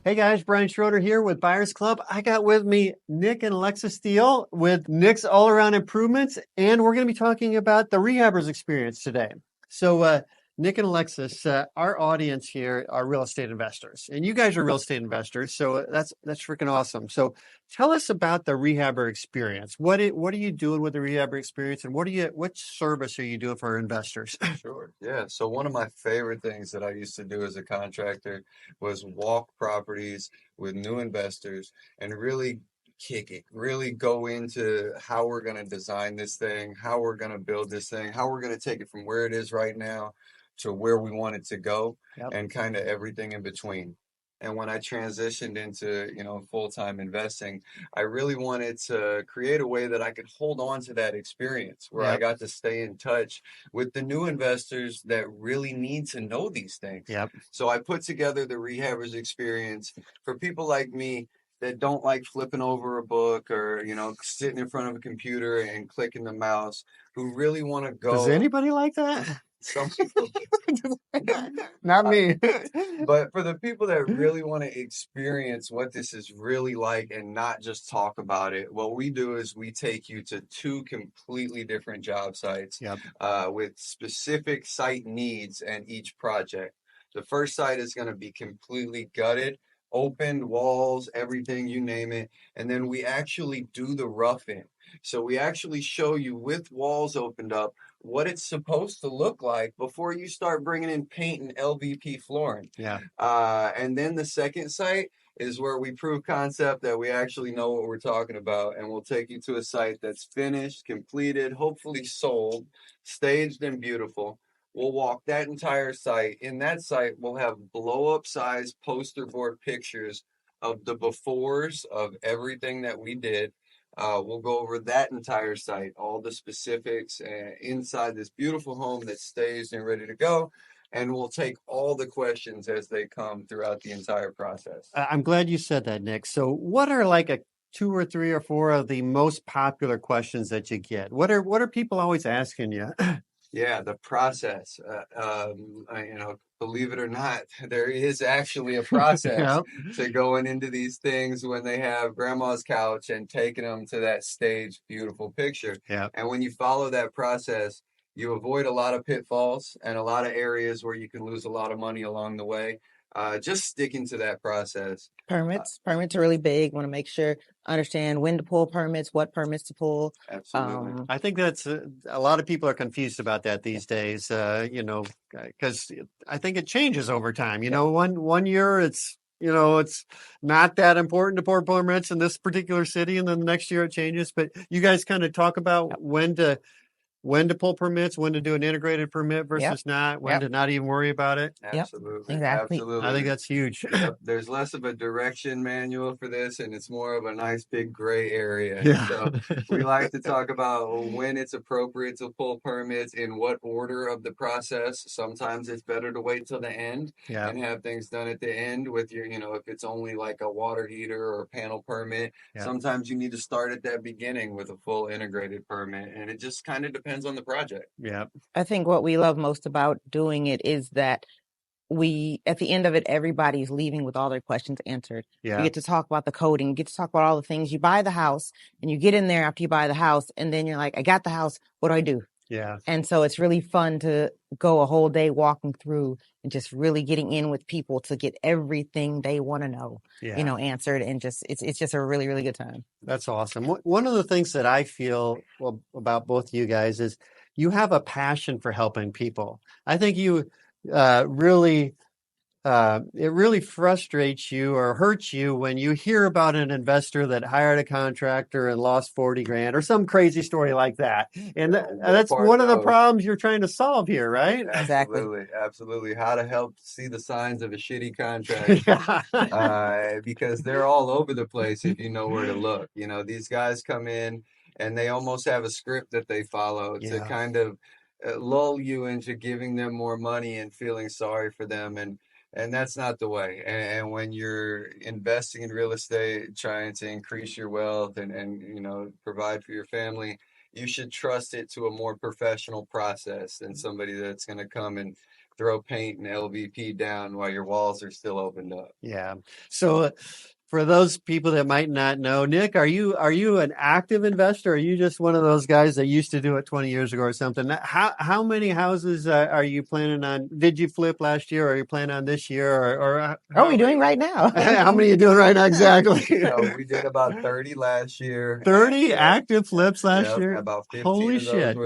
Hey guys, Brian Schroeder here with Buyers Club. I got with me Nick and Alexa Steele with Nick's All Around Improvements, and we're going to be talking about the Rehabbers Experience today. So, Nick and Alexis, our audience here are real estate investors, and you guys are real estate investors, so that's freaking awesome. So, tell us about the Rehabber Experience. What are you doing with the Rehabber Experience, and what service are you doing for our investors? Sure. Yeah. So one of my favorite things that I used to do as a contractor was walk properties with new investors and really kick it, really go into how we're going to design this thing, how we're going to build this thing, how we're going to take it from where it is right now to where we want it to go, Yep. and kind of everything in between. And when I transitioned into, full-time investing, I really wanted to create a way that I could hold on to that experience where I Yep. got to stay in touch with the new investors that really need to know these things. Yep. So I put together the Rehabbers Experience for people like me that don't like flipping over a book or, sitting in front of a computer and clicking the mouse, who really want to Does go. anybody like that? Some people Not me. but for the people that really want to experience what this is really like and not just talk about it, what we do is we take you to two completely different job sites Yep. with specific site needs and each project. The first site is going to be completely gutted, opened walls, everything, you name it. And then we actually do the roughing. So we actually show you with walls opened up what it's supposed to look like before you start bringing in paint and LVP flooring. Yeah. And then the second site is where we prove concept that we actually know what we're talking about. And we'll take you to a site that's finished, completed, hopefully sold, staged, and beautiful. We'll walk that entire site. In that site, we'll have blow up size poster board pictures of the befores of everything that we did. We'll go over that entire site, all the specifics inside this beautiful home that's staged and ready to go. And we'll take all the questions as they come throughout the entire process. I'm glad you said that, Nick. So, what are like a two or three or four of the most popular questions that you get? What are people always asking you? Yeah, the process. Believe it or not, there is actually a process Yeah. to going into these things when they have grandma's couch and taking them to that staged, beautiful picture. Yeah. And when you follow that process, you avoid a lot of pitfalls and a lot of areas where you can lose a lot of money along the way. Just sticking to that process. Permits are really big. Want to make sure, understand when to pull permits, what permits to pull. Absolutely. I think that's a lot of people are confused about that these days. Because I think it changes over time. One year it's not that important to pour permits in this particular city, and then the next year it changes. But you guys kind of talk about when to pull permits, when to do an integrated permit versus not, when to not even worry about it. Absolutely. Exactly. Absolutely. I think that's huge. Yep. There's less of a direction manual for this, and it's more of a nice big gray area. Yeah. So we like to talk about when it's appropriate to pull permits, in what order of the process. Sometimes it's better to wait till the end Yeah. and have things done at the end with your, if it's only like a water heater or a panel permit. Yeah. Sometimes you need to start at that beginning with a full integrated permit, and it just kind of depends on the project. Yeah. I think what we love most about doing it is that at the end of it, everybody's leaving with all their questions answered. Yeah. You get to talk about the coding, you get to talk about all the things. You buy the house and you get in there after you buy the house, and then you're like, I got the house. What do I do? Yeah. And so it's really fun to go a whole day walking through and just really getting in with people to get everything they want to know, answered. And it's just a really, really good time. That's awesome. One of the things that I feel about both you guys is you have a passion for helping people. I think you really it really frustrates you or hurts you when you hear about an investor that hired a contractor and lost 40 grand or some crazy story like that. And that's one of the problems you're trying to solve here, right? Exactly. Absolutely. How to help see the signs of a shitty contract. Because they're all over the place if you know where to look. These guys come in and they almost have a script that they follow to kind of lull you into giving them more money and feeling sorry for them. And that's not the way. And when you're investing in real estate, trying to increase your wealth and provide for your family, you should trust it to a more professional process than somebody that's going to come and throw paint and LVP down while your walls are still opened up. Yeah. So for those people that might not know, Nick, are you an active investor? Or are you just one of those guys that used to do it 20 years ago or something? How many houses are you planning on? Did you flip last year? Or are you planning on this year? Or How are we doing right now? how many are you doing right now exactly? So we did about 30 last year. 30 active flips last year. About 15 Holy of those shit!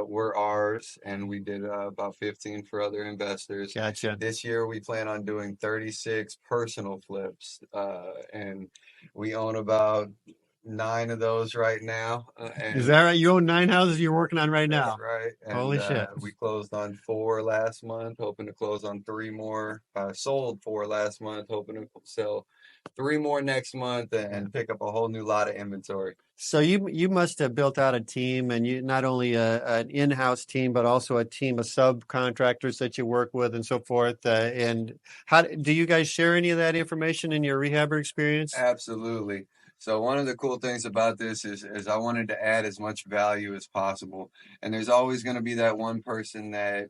were ours, and we did about 15 for other investors. Gotcha. This year we plan on doing 36 personal flips, and we own about 9 of those right now. Is that right? You own 9 houses you're working on right now. That's right. And Holy shit! we closed on 4 last month, hoping to close on 3 more. Sold 4 last month, hoping to sell 3 more next month and pick up a whole new lot of inventory. So you must have built out a team, and you not only an in-house team, but also a team of subcontractors that you work with and so forth. And how do you guys share any of that information in your Rehabber experience? Absolutely. So one of the cool things about this is I wanted to add as much value as possible. And there's always going to be that one person that,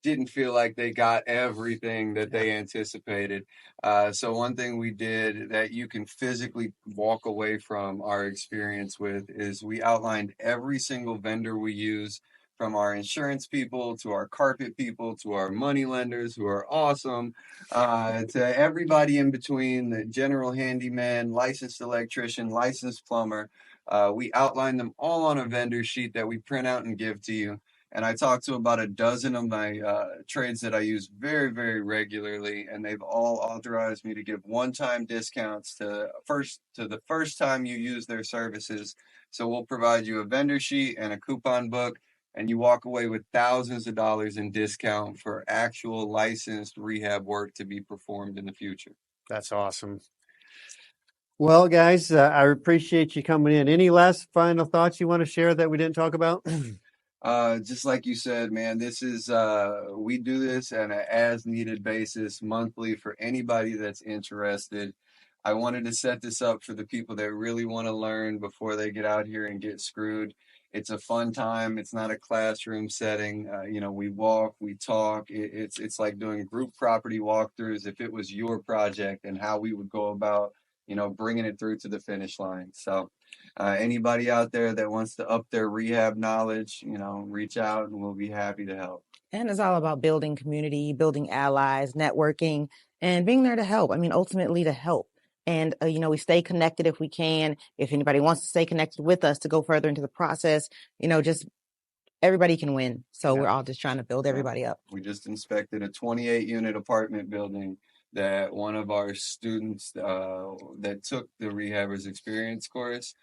didn't feel like they got everything that they anticipated. So one thing we did that you can physically walk away from our experience with is we outlined every single vendor we use, from our insurance people to our carpet people to our money lenders who are awesome, to everybody in between, the general handyman, licensed electrician, licensed plumber. We outline them all on a vendor sheet that we print out and give to you. And I talked to about a dozen of my trades that I use very, very regularly, and they've all authorized me to give one-time discounts to the first time you use their services. So we'll provide you a vendor sheet and a coupon book, and you walk away with thousands of dollars in discount for actual licensed rehab work to be performed in the future. That's awesome. Well, guys, I appreciate you coming in. Any last final thoughts you want to share that we didn't talk about? Just like you said, man, this is we do this on an as needed basis monthly for anybody that's interested. I wanted to set this up for the people that really want to learn before they get out here and get screwed. It's a fun time. It's not a classroom setting. We walk, we talk. It's like doing group property walkthroughs if it was your project, and how we would go about, bringing it through to the finish line. So anybody out there that wants to up their rehab knowledge, reach out and we'll be happy to help. And it's all about building community, building allies, networking, and being there to help. I mean, ultimately to help. And, we stay connected if we can. If anybody wants to stay connected with us to go further into the process, just everybody can win. So we're all just trying to build everybody up. We just inspected a 28-unit apartment building that one of our students that took the Rehabbers Experience course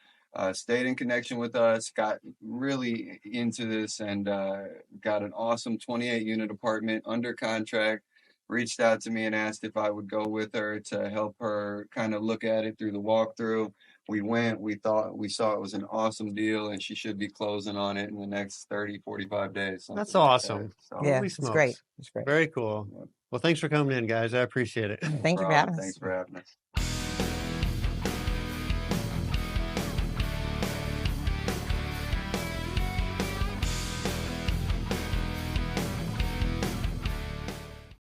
stayed in connection with us, got really into this, and got an awesome 28-unit apartment under contract. Reached out to me and asked if I would go with her to help her kind of look at it through the walkthrough. We went, we saw it was an awesome deal, and she should be closing on it in the next 30, 45 days. That's awesome. Like that. Yeah, it's great. It's great. Very cool. Well, thanks for coming in, guys. I appreciate it. Thank you for having us. Thanks for having us.